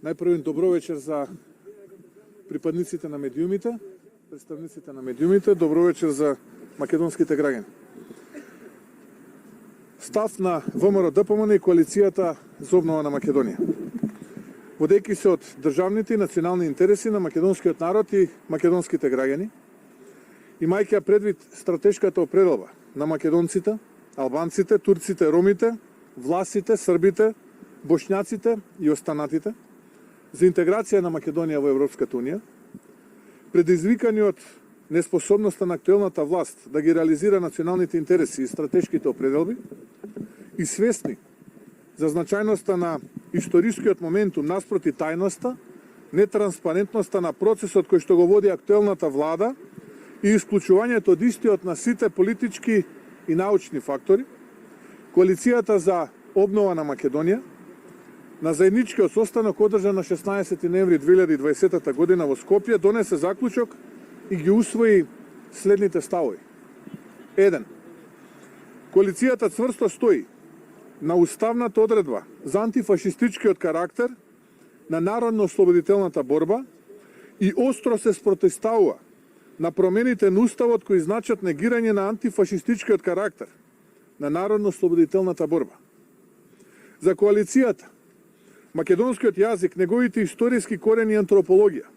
Најпрво добро вечер за припадниците на медиумите, представниците на медиумите, добро вечер за македонските граѓани. Став на ВМРО-ДПМН и коалицијата за обнова на Македонија. Водејќи се од државните и национални интереси на македонскиот народ и македонските граѓани, имајќи предвид стратешката определба на македонците, албанците, турците, ромите, власите, србите, бошњаците и останатите, за интеграција на Македонија во Европската Унија, предизвикани од неспособноста на актуелната власт да ги реализира националните интереси и стратешките определби, и свесни за значајноста на историскиот моментум наспроти тајноста, нетранспарентноста на процесот кој што го води актуелната влада и исклучувањето од истиот на сите политички и научни фактори, коалицијата за обнова на Македонија на заедничкиот состанок одржан на 16 ноември 2020 година во Скопје донесе заклучок и ги усвои следните ставови. 1. Коалицијата цврсто стои на уставната одредба за антифашистичкиот карактер на народно-ослободителната борба и остро се спротивставува на промените на уставот кои значат негирање на антифашистичкиот карактер на народно-ослободителната борба. За коалицијата, македонскиот јазик, неговите историски корени и антропологија,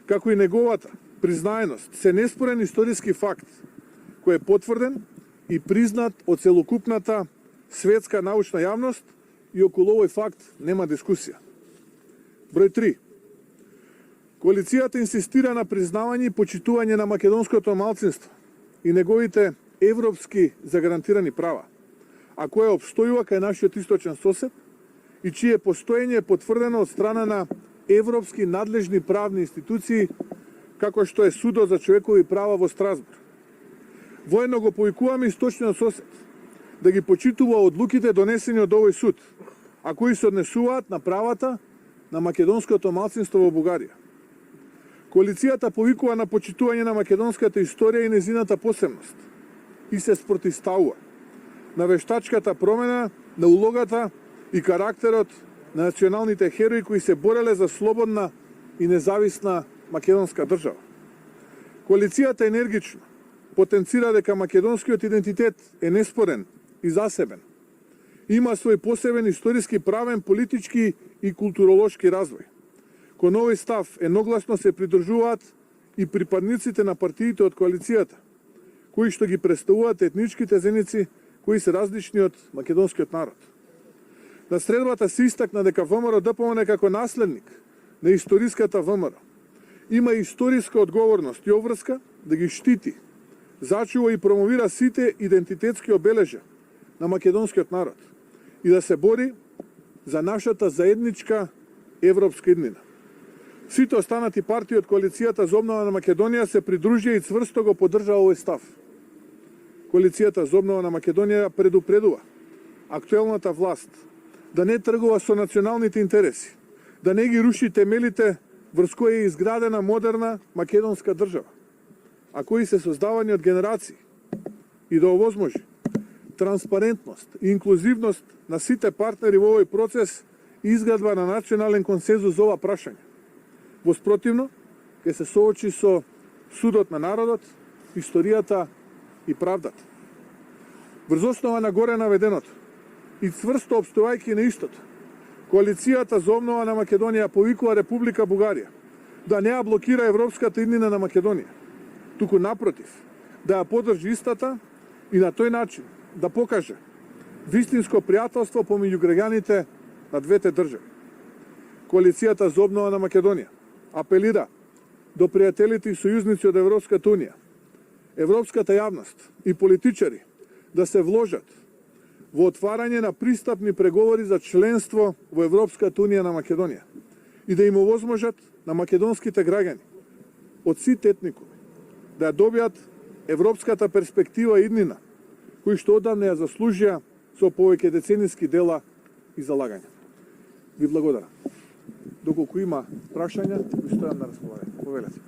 како и неговата признаеност, се неспорен историски факт, кој е потврден и признат од целокупната светска научна јавност и околу овој факт нема дискусија. Број 3. Коалицијата инсистира на признавање и почитување на македонското малцинство и неговите европски загарантирани права, а која обстојува кај нашиот источен сосед и чие постоење е потврдено од страна на европски надлежни правни институции, како што е Судот за човекови права во Страсбург. Воедно го повикуваме источниот сосед да ги почитува одлуките донесени од овој суд, а кои се однесуваат на правата на македонското малцинство во Бугарија. Коалицијата повикува на почитување на македонската историја и незината посебност и се спротивставува на вештачката промена на улогата и карактерот на националните херои кои се бореле за слободна и независна македонска држава. Коалицијата енергично потенцира дека македонскиот идентитет е неспорен и засебен. Има свој посебен историски, правен, политички и културолошки развој. Кон овој став едногласно се придржуваат и припадниците на партиите од коалицијата, кои што ги представуваат етничките зеници кои се различни од македонскиот народ. На средбата се истакна дека ВМРО-ДПМН како наследник на историската ВМРО има историска одговорност и обврска да ги штити, зачува и промовира сите идентитетски обележја на македонскиот народ и да се бори за нашата заедничка европска иднина. Сите останати партии од коалицијата за обнова на Македонија се придружија и цврсто го поддржаа овој став. Коалицијата за обнова на Македонија предупредува актуелната власт да не тргува со националните интереси, да не ги руши темелите врз кои е изградена модерна македонска држава, а кои се создавани од генерации, и да овозможи транспарентност и инклузивност на сите партнери во овој процес и изградба на национален консензус за ова прашање. Во спротивно, ќе се соочи со судот на народот, историјата и правдата. Врз основа на горе наведеното и цврсто обстојајќи на истото, коалицијата за обнова на Македонија повикува Република Бугарија да не ја блокира европската иднина на Македонија, туку напротив, да ја поддржи истата и на тој начин да покаже вистинско пријателство помеѓу граѓаните на двете држави. Коалицијата за обнова на Македонија апелира до пријателите и сојузници од Европската Унија, европската јавност и политичари да се вложат во отварање на пристапни преговори за членство во Европската Унија на Македонија и да им овозможат на македонските граѓани од сите етникуми да ја добијат европската перспектива и иднина, кои што одамна ја заслужија со повеќе децениски дела и залагања. Ви благодарам. Доколку има прашања, ви стојам на располагање. Повелете.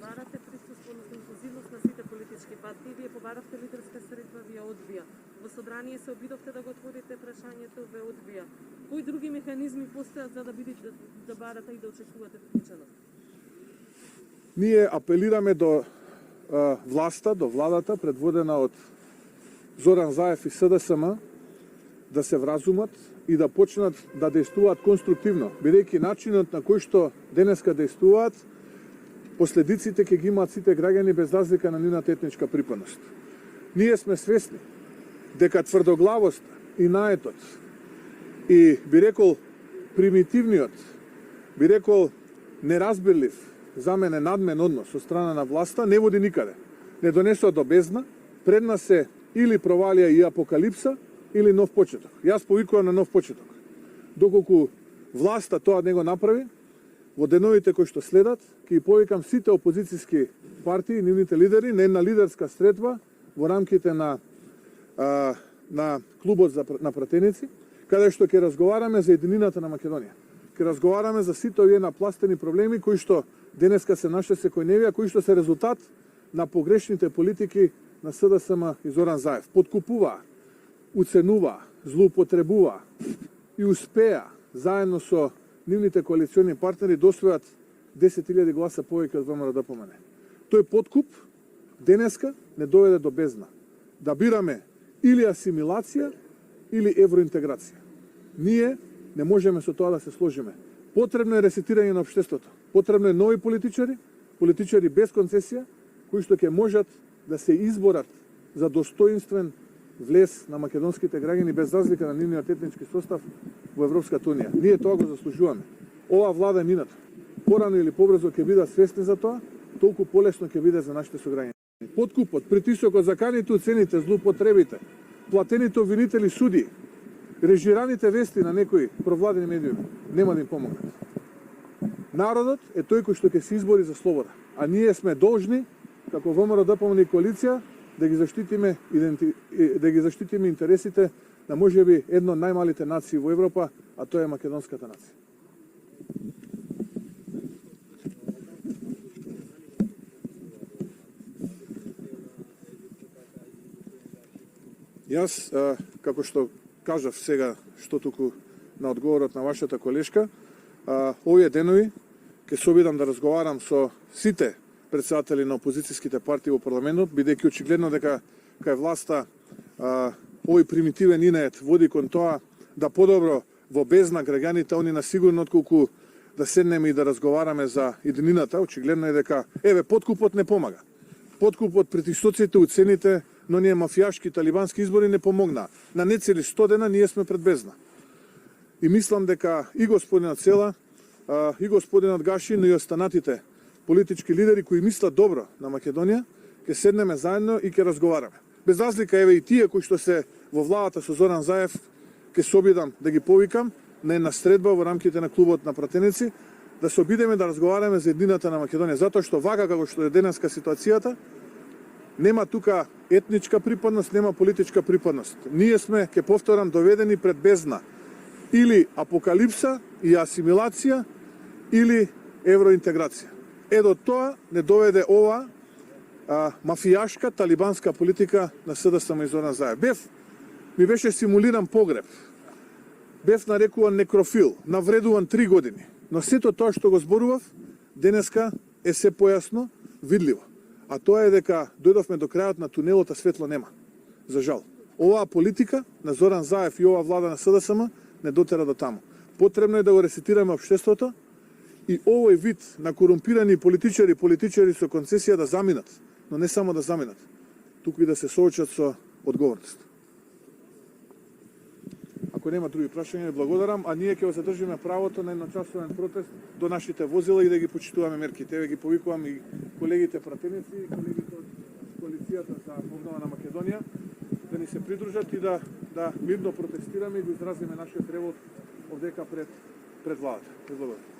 Барате присуство на инклузивност на сите политички партии, вие побаравте лидерска средба, вие одбија. Во собрание се обидовте да го отворите прашањето, ве одбија. Кои други механизми постојат за да бидете да барате и да очекувате вклученост? Ние апелираме до власта, до владата, предводена од Зоран Заев и СДСМ, да се вразумат и да почнат да действуваат конструктивно, бидејќи начинот на кој што денеска действуваат, последиците ќе ги имаат сите граѓани без разлика на нивната етничка припадност. Ние сме свесни дека тврдоглавост и наетот и би рекол примитивниот, би рекол неразбирлив за мене надмен однос од страна на власта не води никаде. Не донесува до бездна, пред нас се или провалија и апокалипса, или нов почеток. Јас повикувам на нов почеток. Доколку власта тоа не го направи, во деновите кои што следат, ќе повикам сите опозицијски партии, нивните лидери, на една лидерска средба во рамките на клубот на пратеници, каде што ќе разговараме за единината на Македонија. Ќе разговараме за сите овие напластени проблеми кои што денеска се наше секојневија, кои што се резултат на погрешните политики на СДСМ и Зоран Заев. Подкупува, уценува, злоупотребува и успеа заедно со нивните коалициони партнери да освојат 10.000 гласа повеќе од ВМРО ДПМН. Тој подкуп денеска не доведе до бездна. Да бираме или асимилација или евроинтеграција. Ние не можеме со тоа да се сложиме. Потребно е ресетирање на општеството. Потребно е нови политичари, политичари без концесија, кои што ќе можат да се изборат за достоинствен влез на македонските граѓани без разлика на нивниот етнички состав во Европската унија. Ние тоа го заслужуваме. Ова влада е мината. Порано или побрзо ќе бидат свесни за тоа, толку полесно ќе биде за нашите сограѓани. Подкупот, притисокот, заканите уцените, злоупотребите, платените обвинители суди, режираните вести на некои провладени медиуми нема да им помогнат. Народот е тој кој што ќе се избори за слобода, а ние сме должни како ВМРО ДПМН и коалиција да ги заштитиме интересите на можеби една од најмалите нации во Европа, а тоа е македонската нација. Јас, како што кажав сега, што туку на одговорот на вашата колешка, овие денови ќе се обидам да разговарам со сите председатели на опозицијските партии во парламентот, бидејќи очигледно дека кај власта овој примитивен инет води кон тоа да подобро во бездна граѓаните, они на сигурно отколку да седнеме и да разговараме за единината, очигледно е дека подкупот не помага. Подкупот, притисоците, уцените, но ние мафијашки талибански избори не помогна. На нецели 100 дена ние сме пред бездна. И мислам дека и господинот Села, и господинот Гаши, но и останатите политички лидери кои мислат добро на Македонија, ќе седнеме заедно и ќе разговараме. Без разлика, и тие кои што се во владата со Зоран Заев, ќе се обидам да ги повикам на една средба во рамките на клубот на пратеници, да се обидеме да разговараме за еднината на Македонија, затоа што вака како што е денеска ситуацијата, нема тука етничка припадност, нема политичка припадност. Ние сме, ќе повторам, доведени пред бездна. Или апокалипса и асимилација, или евроинтеграција. До тоа не доведе ова мафијашка, талибанска политика на СДСМ и Зоран Заев. Ми беше симулиран погреб. Бев нарекуван некрофил, навредуван 3 години. Но сето тоа што го зборував, денеска е се појасно, видливо. А тоа е дека дојдовме до крајот на тунелот, а светло нема. За жал. Оваа политика на Зоран Заев и оваа влада на СДСМ не дотера до таму. Потребно е да го ресетираме општеството и овој вид на корумпирани политичари со концесија да заминат, но не само да заминат, туку и да се соочат со одговорност. Ако нема други прашања, благодарам, а ние ќе го задржиме правото на едночасовен протест до нашите возила и да ги почитуваме мерките. Еве ги повикувам и колегите пратеници, и колегите од коалицијата за обнова на Македонија да ни се придружат и да мирно протестираме и да изразиме нашиот револт овдека пред владата. Благодарам.